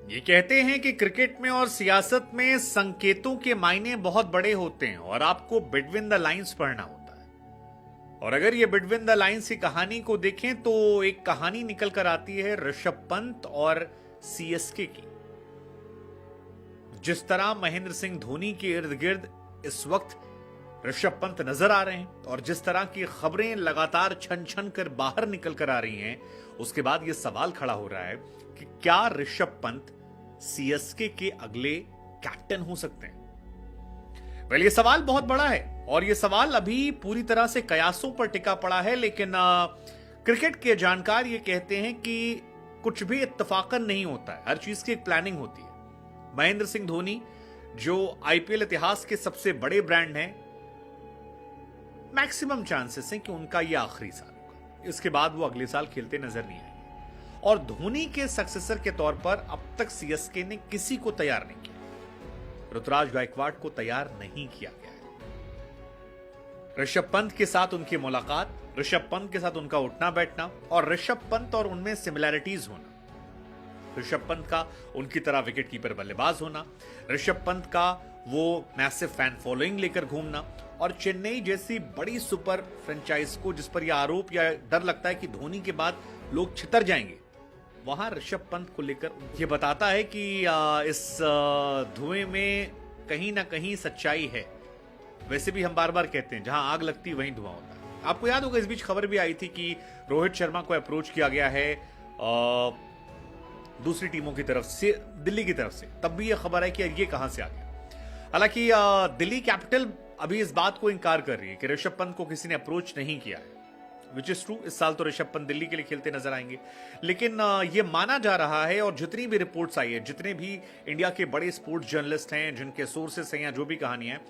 ये कहते हैं कि क्रिकेट में और सियासत में संकेतों के मायने बहुत बड़े होते हैं और आपको बिटवीन द लाइंस पढ़ना होता है। और अगर ये बिटवीन द लाइंस की कहानी को देखें तो एक कहानी निकल कर आती है ऋषभ पंत और सीएसके की। जिस तरह महेंद्र सिंह धोनी के इर्द गिर्द इस वक्त ऋषभ पंत नजर आ रहे हैं और जिस तरह की खबरें लगातार छन छन कर बाहर निकल कर आ रही हैं, उसके बाद यह सवाल खड़ा हो रहा है कि क्या ऋषभ पंत सीएसके के अगले कैप्टन हो सकते हैं। वेल, ये सवाल बहुत बड़ा है और यह सवाल अभी पूरी तरह से कयासों पर टिका पड़ा है, लेकिन क्रिकेट के जानकार ये कहते हैं कि कुछ भी इत्तफाकन नहीं होता है, हर चीज की एक प्लानिंग होती है। महेंद्र सिंह धोनी जो आईपीएल इतिहास के सबसे बड़े ब्रांड हैं, मैक्सिमम चांसेस हैं कि उनका यह आखिरी साल होगा, इसके बाद वो अगले साल खेलते नजर नहीं आएंगे। और धोनी के सक्सेसर के तौर पर अब तक सीएसके ने किसी को तैयार नहीं किया। ऋतुराज गायकवाड़ को तैयार नहीं किया गया है। ऋषभ पंत के साथ उनकी मुलाकात, ऋषभ पंत के साथ उनका उठना बैठना और ऋषभ पंत और उनमें सिमिलैरिटीज होना, ऋषभ पंत का उनकी तरह विकेट कीपर बल्लेबाज होना, ऋषभ पंत का वो मैसिव फैन फॉलोइंग लेकर घूमना और चेन्नई जैसी बड़ी सुपर फ्रेंचाइज को जिस पर यह आरोप या डर लगता है कि धोनी के बाद लोग छितर जाएंगे, वहां ऋषभ पंत को लेकर यह बताता है कि इस धुएं में कहीं ना कहीं सच्चाई है। वैसे भी हम बार बार कहते हैं, जहां आग लगती वहीं धुआं होता है। आपको याद होगा इस बीच खबर भी आई थी कि रोहित शर्मा को अप्रोच किया गया है दूसरी टीमों की तरफ से, दिल्ली की तरफ से। तब भी यह खबर है कि ये कहां से आ गया। हालांकि दिल्ली कैपिटल अभी इस बात को इंकार कर रही है कि ऋषभ पंत को किसी ने अप्रोच नहीं किया है, विच इज ट्रू। इस साल तो ऋषभ पंत दिल्ली के लिए खेलते नजर आएंगे, लेकिन यह माना जा रहा है और जितनी भी रिपोर्ट्स आई है, जितने भी इंडिया के बड़े स्पोर्ट्स जर्नलिस्ट हैं, जिनके सोर्सेस हैं या जो भी कहानियां हैं,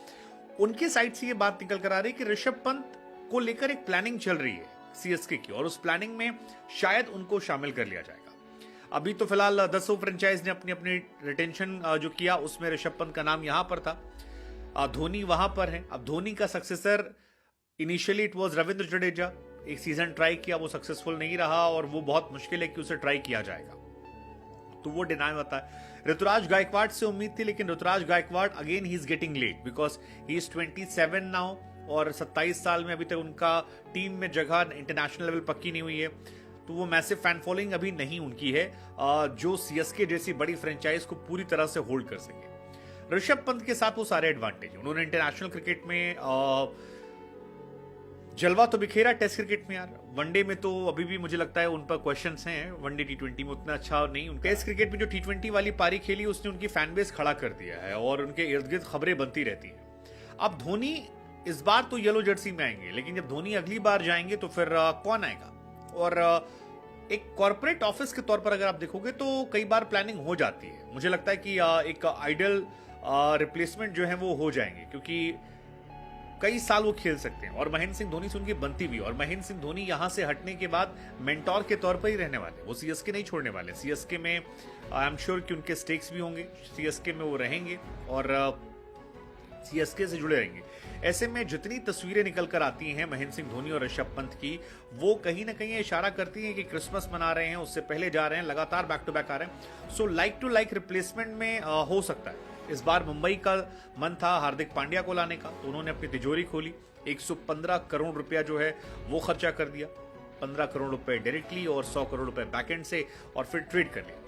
उनकी साइड से यह बात निकल कर आ रही है कि ऋषभ पंत को लेकर एक प्लानिंग चल रही है सीएसके की और उस प्लानिंग में शायद उनको शामिल कर लिया जाएगा। अभी तो फिलहाल 10 फ्रेंचाइज ने अपनी अपनी रिटेंशन जो किया, उसमें ऋषभ पंत का नाम यहां पर था, धोनी वहां पर है। अब धोनी का successor initially it was Ravindra Jadeja, एक सीजन ट्राई किया, वो सक्सेसफुल नहीं रहा और वो बहुत मुश्किल है कि उसे ट्राई किया जाएगा, तो वो डिनाई होता है। ऋतुराज गायकवाड़ से उम्मीद थी, लेकिन Ruturaj Gaikwad again he is getting late because he is 27 now और 27 साल में अभी तक उनका टीम में जगह इंटरनेशनल लेवल पक्की नहीं हुई है, तो वो मैसिव फैन फॉलोइंग अभी नहीं उनकी है जो सीएसके जैसी बड़ी फ्रेंचाइज को पूरी तरह से होल्ड कर सके। ऋषभ पंत के साथ वो सारे एडवांटेज, उन्होंने इंटरनेशनल क्रिकेट में जलवा तो बिखेरा, टेस्ट क्रिकेट में यार, वनडे में तो अभी भी मुझे लगता है उन पर क्वेश्चंस हैं, वनडे टी20 में उतना अच्छा नहीं उनका। टेस्ट क्रिकेट में जो टी20 वाली पारी खेली उसने उनकी फैन बेस खड़ा कर दिया है और उनके इर्द गिर्द खबरें बनती रहती हैं। अब धोनी इस बार तो येलो जर्सी में आएंगे, लेकिन जब धोनी अगली बार जाएंगे तो फिर कौन आएगा। और एक कॉर्पोरेट ऑफिस के तौर पर अगर आप देखोगे तो कई बार प्लानिंग हो जाती है। मुझे लगता है कि एक आइडियल रिप्लेसमेंट जो है वो हो जाएंगे, क्योंकि कई साल वो खेल सकते हैं और महेंद्र सिंह धोनी से उनकी बनती भी, और महेंद्र सिंह धोनी यहां से हटने के बाद मेंटोर के तौर पर ही रहने वाले, वो सीएसके नहीं छोड़ने वाले। सीएसके में आई एम श्योर कि उनके स्टेक्स भी होंगे, सीएसके में वो रहेंगे और सीएसके से जुड़े रहेंगे। ऐसे में जितनी तस्वीरें निकल कर आती हैं महेंद्र सिंह धोनी और ऋषभ पंत की, वो कहीं ना कहीं इशारा करती हैं कि क्रिसमस मना रहे हैं, उससे पहले जा रहे हैं, लगातार बैक टू बैक आ रहे हैं। So like to like replacement में हो सकता है। इस बार मुंबई का मन था हार्दिक पांड्या को लाने का, तो उन्होंने अपनी तिजोरी खोली, 115 करोड़ रुपया जो है वो खर्चा कर दिया, 15 करोड़ रुपए डायरेक्टली और 100 करोड़ रुपए बैकएंड से, और फिर ट्रेड कर लिया।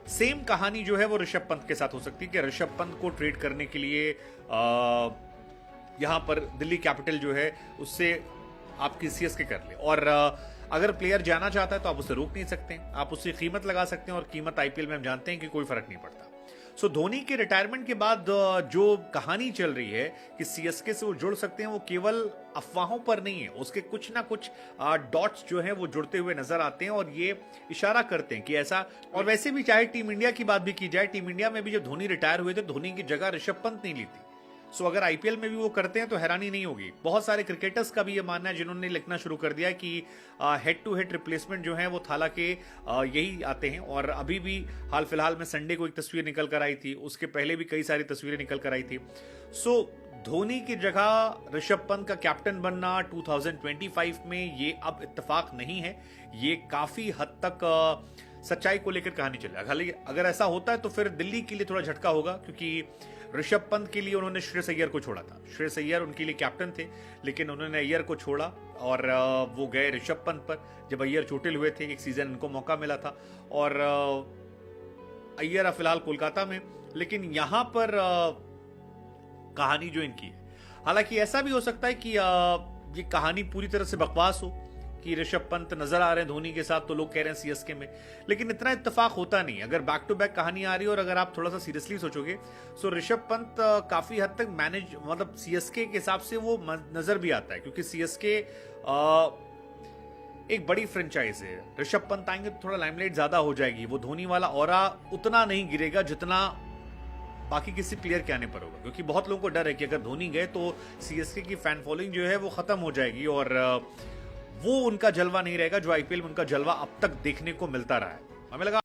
सेम कहानी जो है वो ऋषभ पंत के साथ हो सकती है कि ऋषभ पंत को ट्रेड करने के लिए यहां पर दिल्ली कैपिटल जो है उससे आपकी सीएसके कर ले, और अगर प्लेयर जाना चाहता है तो आप उसे रोक नहीं सकते, आप उसकी कीमत लगा सकते हैं और कीमत आईपीएल में हम जानते हैं कि कोई फर्क नहीं पड़ता। सो धोनी के रिटायरमेंट के बाद जो कहानी चल रही है कि सीएसके से वो जुड़ सकते हैं, वो केवल अफवाहों पर नहीं है, उसके कुछ ना कुछ डॉट्स जो हैं वो जुड़ते हुए नजर आते हैं और ये इशारा करते हैं कि ऐसा। और वैसे भी चाहे टीम इंडिया की बात भी की जाए, टीम इंडिया में भी जब धोनी रिटायर हुए थे, धोनी की जगह ऋषभ पंत नहीं ली थी। सो अगर आईपीएल में भी वो करते हैं तो हैरानी नहीं होगी। बहुत सारे क्रिकेटर्स का भी ये मानना है जिन्होंने लिखना शुरू कर दिया कि हेड टू हेड रिप्लेसमेंट जो है वो थाला के यही आते हैं। और अभी भी हाल फिलहाल में संडे को एक तस्वीर निकल कर आई थी, उसके पहले भी कई सारी तस्वीरें निकल कर आई थी। सो धोनी की जगह ऋषभ पंत का कैप्टन बनना 2025 में ये अब इत्तेफाक नहीं है, ये काफी हद तक सच्चाई को लेकर कहानी चले। हालांकि अगर ऐसा होता है तो फिर दिल्ली के लिए थोड़ा झटका होगा, क्योंकि ऋषभ पंत के लिए उन्होंने श्रेयस अय्यर को छोड़ा था। श्रेयस अय्यर उनके लिए कैप्टन थे, लेकिन उन्होंने अय्यर को छोड़ा और वो गए ऋषभ पंत पर। जब अय्यर चोटिल हुए थे, एक सीजन इनको मौका मिला था और अय्यर फिलहाल कोलकाता में, लेकिन यहां पर कहानी जो इनकी है, हालांकि ऐसा भी हो सकता है कि ये कहानी पूरी तरह से बकवास हो कि ऋषभ पंत नजर आ रहे हैं धोनी के साथ, तो लोग कह रहे हैं सीएसके में, लेकिन इतना इत्तेफाक होता नहीं। अगर बैक टू बैक कहानी आ रही है और अगर आप थोड़ा सा सीरियसली सोचोगे तो ऋषभ पंत काफी हद तक मैनेज, मतलब सीएसके के हिसाब से वो नजर भी आता है, क्योंकि सीएसके एक बड़ी फ्रेंचाइज है। ऋषभ पंत आएंगे तो थोड़ा लाइमलाइट ज्यादा हो जाएगी, वो धोनी वाला ऑरा उतना नहीं गिरेगा जितना बाकी किसी प्लेयर के आने पर होगा, क्योंकि बहुत लोगों को डर है कि अगर धोनी गए तो सीएसके की फैन फॉलोइंग जो है वो खत्म हो जाएगी और वो उनका जलवा नहीं रहेगा जो आईपीएल में उनका जलवा अब तक देखने को मिलता रहा है। हमें लगा